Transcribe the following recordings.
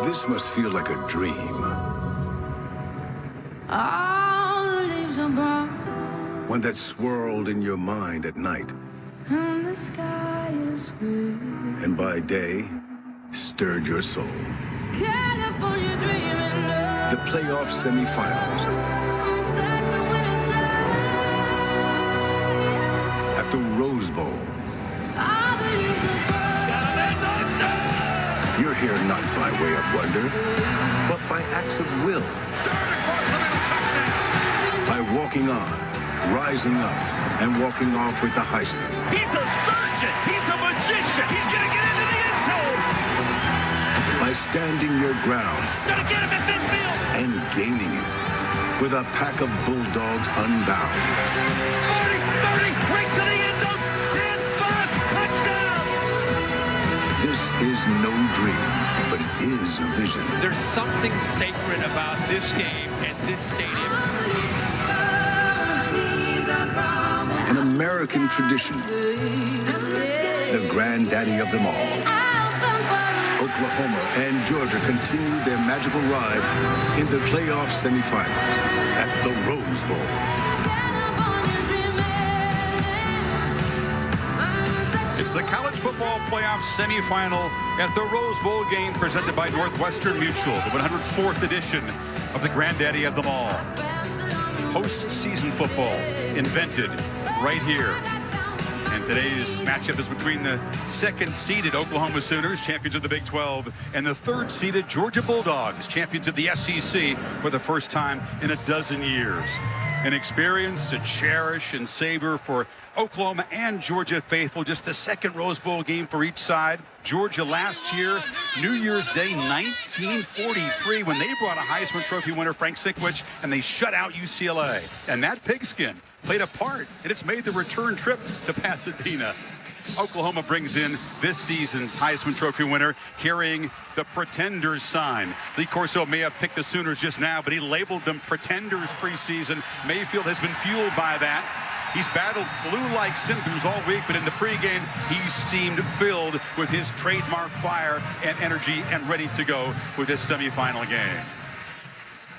This must feel like a dream. All the leaves are brown. One that swirled in your mind at night. And the sky is blue. And by day, stirred your soul. California dreaming of. The playoff semifinals. I'm such a winner's day. At the Rose Bowl. All the leaves are brown. You're here not by way of wonder, but by acts of will. By walking on, rising up, and walking off with the Heisman. He's a surgeon. He's a magician. He's going to get into the end zone. By standing your ground. Going to get him at midfield. And gaining it with a pack of bulldogs unbound. 40, 30, right to the end zone. 10, 5, touchdown. This is no dream, but it is a vision. There's something sacred about this game and this stadium. An American tradition. The granddaddy of them all. Oklahoma and Georgia continue their magical ride in the playoff semifinals at the Rose Bowl. It's the college football playoff semifinal at the Rose Bowl game presented by Northwestern Mutual, the 104th edition of the granddaddy of them all. Postseason football invented right here. And today's matchup is between the second-seeded Oklahoma Sooners, champions of the Big 12, and the third-seeded Georgia Bulldogs, champions of the SEC for the first time in a dozen years. An experience to cherish and savor for Oklahoma and Georgia faithful. Just the second Rose Bowl game for each side. Georgia last year, New Year's Day 1943, when they brought a Heisman Trophy winner, Frank Sikowicz, and they shut out UCLA. And that pigskin played a part, and it's made the return trip to Pasadena. Oklahoma brings in this season's Heisman Trophy winner carrying the Pretenders sign. Lee Corso may have picked the Sooners just now, but he labeled them Pretenders preseason. Mayfield has been fueled by that. He's battled flu-like symptoms all week, but in the pregame, he seemed filled with his trademark fire and energy and ready to go with this semifinal game.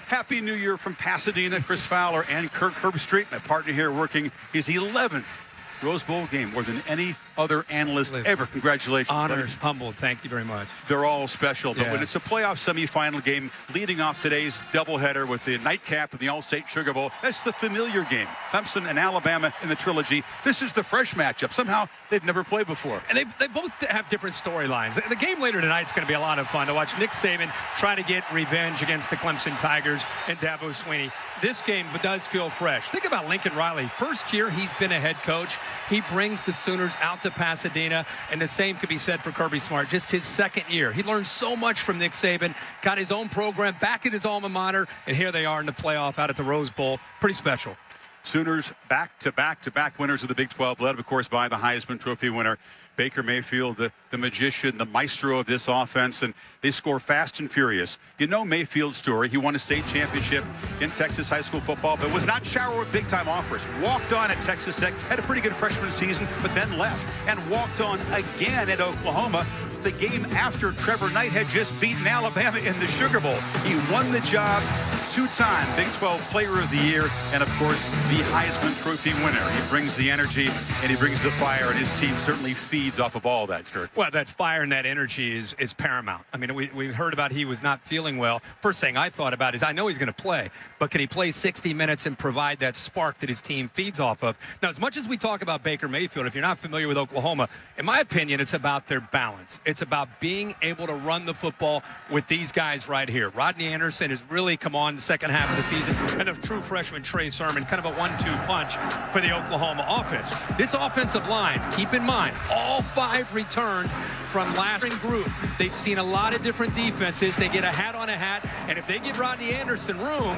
Happy New Year from Pasadena, Chris Fowler and Kirk Herbstreit, my partner here working his 11th Rose Bowl game, more than any other analyst ever. Congratulations. Honored, humbled. Thank you very much. They're all special, but when it's a playoff semifinal game, leading off today's doubleheader with the nightcap and the All-State Sugar Bowl, that's the familiar game. Clemson and Alabama in the trilogy. This is the fresh matchup. Somehow they've never played before. And they both have different storylines. The game later tonight is going to be a lot of fun to watch Nick Saban try to get revenge against the Clemson Tigers and Dabo Swinney. This game does feel fresh. Think about Lincoln Riley. First year he's been a head coach. He brings the Sooners out to Pasadena, and the same could be said for Kirby Smart. Just his second year. He learned so much from Nick Saban, got his own program back at his alma mater, and here they are in the playoff out at the Rose Bowl. Pretty special. Sooners back-to-back winners of the Big 12, led, of course, by the Heisman Trophy winner, Baker Mayfield, the magician, the maestro of this offense, and they score fast and furious. You know Mayfield's story. He won a state championship in Texas high school football, but was not showered with big-time offers. Walked on at Texas Tech, had a pretty good freshman season, but then left, and walked on again at Oklahoma. The game after Trevor Knight had just beaten Alabama in the Sugar Bowl. He won the job, two-time Big 12 Player of the Year, and of course the Heisman Trophy winner. He brings the energy and he brings the fire, and his team certainly feeds off of all that, Kirk. Well, that fire and that energy is paramount. I mean, we heard about he was not feeling well. First thing I thought about is I know he's going to play, but can he play 60 minutes and provide that spark that his team feeds off of? Now, as much as we talk about Baker Mayfield, if you're not familiar with Oklahoma, in my opinion, it's about their balance. It's about being able to run the football with these guys right here. Rodney Anderson has really come on the second half of the season, and a true freshman, Trey Sermon, kind of a 1-2 punch for the Oklahoma offense. This offensive line, keep in mind, all 5 returned from last group. They've seen a lot of different defenses. They get a hat on a hat, and if they give Rodney Anderson room,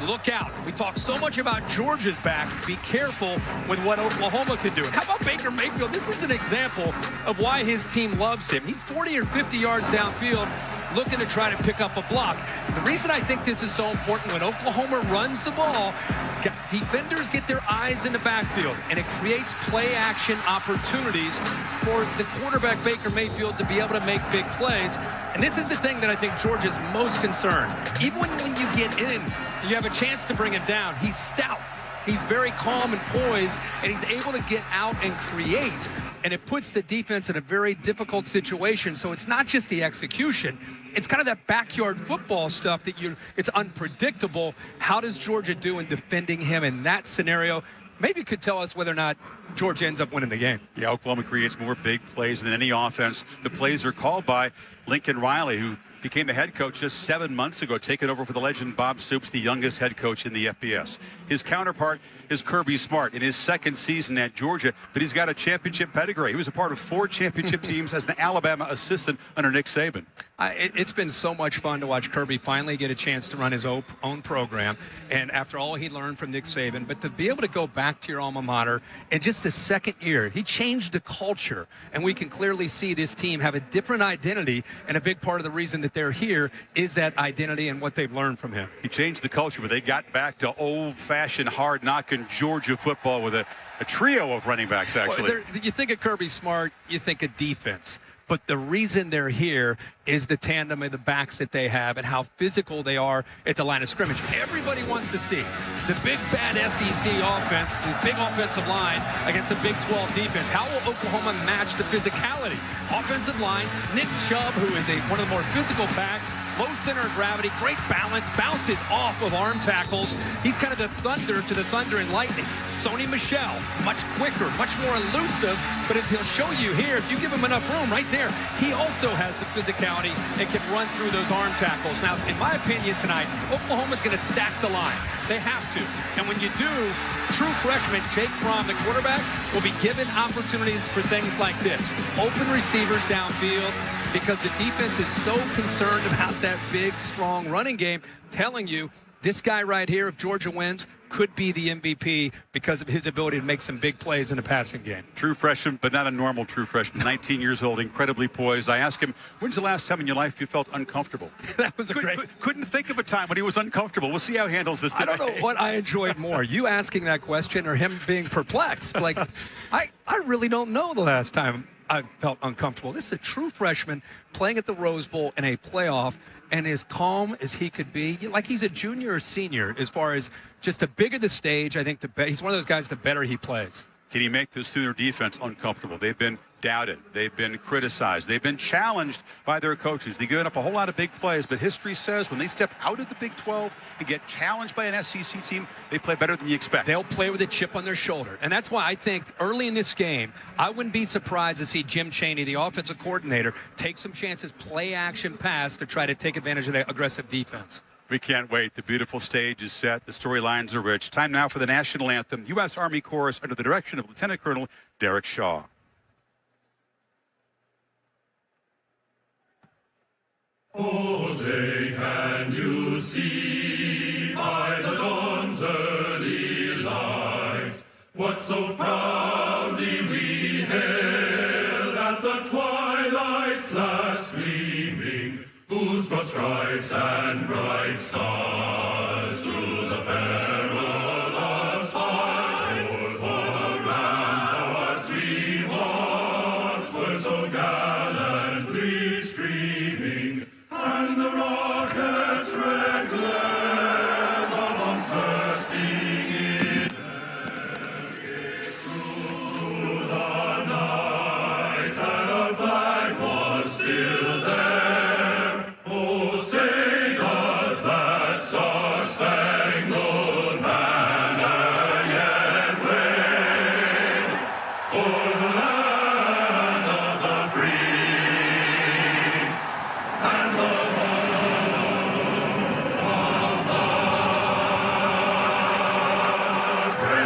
look out. We talk so much about Georgia's backs. Be careful with what Oklahoma can do. How about Baker Mayfield? This is an example of why his team loves him. He's 40 or 50 yards downfield looking to try to pick up a block. The reason I think this is so important, when Oklahoma runs the ball, Defenders get their eyes in the backfield, and it creates play-action opportunities for the quarterback, Baker Mayfield, to be able to make big plays. And this is the thing that I think Georgia's most concerned. Even when you get in, you have a chance to bring him down. He's stout. He's very calm and poised, and he's able to get out and create. And it puts the defense in a very difficult situation. So it's not just the execution. It's kind of that backyard football stuff that it's unpredictable. How does Georgia do in defending him in that scenario? Maybe could tell us whether or not Georgia ends up winning the game. Yeah, Oklahoma creates more big plays than any offense. The plays are called by Lincoln Riley, who became the head coach just 7 months ago, taking over for the legend Bob Stoops, the youngest head coach in the FBS. His counterpart is Kirby Smart in his second season at Georgia, but he's got a championship pedigree. He was a part of 4 championship teams as an Alabama assistant under Nick Saban. It's been so much fun to watch Kirby finally get a chance to run his own program, and after all he learned from Nick Saban, but to be able to go back to your alma mater in just the second year, he changed the culture, and we can clearly see this team have a different identity, and a big part of the reason that they're here is that identity and what they've learned from him. He changed the culture, but they got back to old-fashioned, hard-knocking Georgia football with a trio of running backs, actually. Well, you think of Kirby Smart, you think of defense. But the reason they're here is the tandem of the backs that they have and how physical they are at the line of scrimmage. Everybody wants to see the big, bad SEC offense, the big offensive line against a Big 12 defense. How will Oklahoma match the physicality? Offensive line, Nick Chubb, who is one of the more physical backs, low center of gravity, great balance, bounces off of arm tackles. He's kind of the thunder to the thunder and lightning. Sony Michel, much quicker, much more elusive, but as he'll show you here, if you give him enough room right there, he also has the physicality and can run through those arm tackles. Now, in my opinion tonight, Oklahoma's going to stack the line. They have to. And when you do, true freshman Jake Fromm, the quarterback, will be given opportunities for things like this. Open receivers downfield, because the defense is so concerned about that big, strong running game, telling you this guy right here, if Georgia wins, could be the MVP because of his ability to make some big plays in the passing game. True freshman, but not a normal true freshman. 19 years old, incredibly poised. I asked him, when's the last time in your life you felt uncomfortable? That was couldn't think of a time when he was uncomfortable. We'll see how he handles this today. I don't know what I enjoyed more, you asking that question or him being perplexed. Like, I really don't know the last time I felt uncomfortable. This is a true freshman playing at the Rose Bowl in a playoff, and as calm as he could be, like he's a junior or senior as far as just the bigger the stage, I think he's one of those guys, the better he plays. Can he make the Sooner defense uncomfortable? They've been doubted. They've been criticized. They've been challenged by their coaches. They've given up a whole lot of big plays, but history says when they step out of the Big 12 and get challenged by an SEC team, they play better than you expect. They'll play with a chip on their shoulder. And that's why I think early in this game, I wouldn't be surprised to see Jim Chaney, the offensive coordinator, take some chances, play action pass to try to take advantage of the aggressive defense. We can't wait. The beautiful stage is set. The storylines are rich. Time now for the national anthem, U.S. Army Chorus under the direction of Lieutenant Colonel Derek Shaw. Oh, say, can you see by the dawn's early light what so proudly we hailed at the twilight's last gleaming, whose broad stripes and bright stars through the perilous fight o'er the ramparts we watched were so gallantly streaming, and the rocket's red glare, the bombs bursting in air, through the night, and our flag was still there. Oh, say does that star-spangled banner yet wave o'er the land of the free and the home of the brave.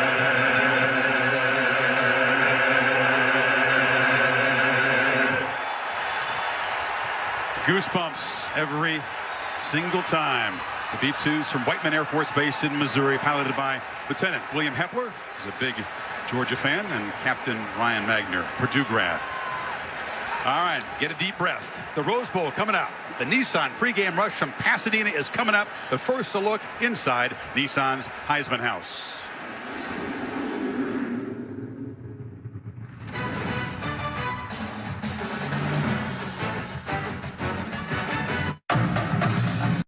Goosebumps every single time. The B-2s from Whiteman Air Force Base in Missouri, piloted by Lieutenant William Hepler, who's a big Georgia fan, and Captain Ryan Magner, Purdue grad. All right, get a deep breath. The Rose Bowl coming up. The Nissan pregame rush from Pasadena is coming up. But first, a look inside Nissan's Heisman House.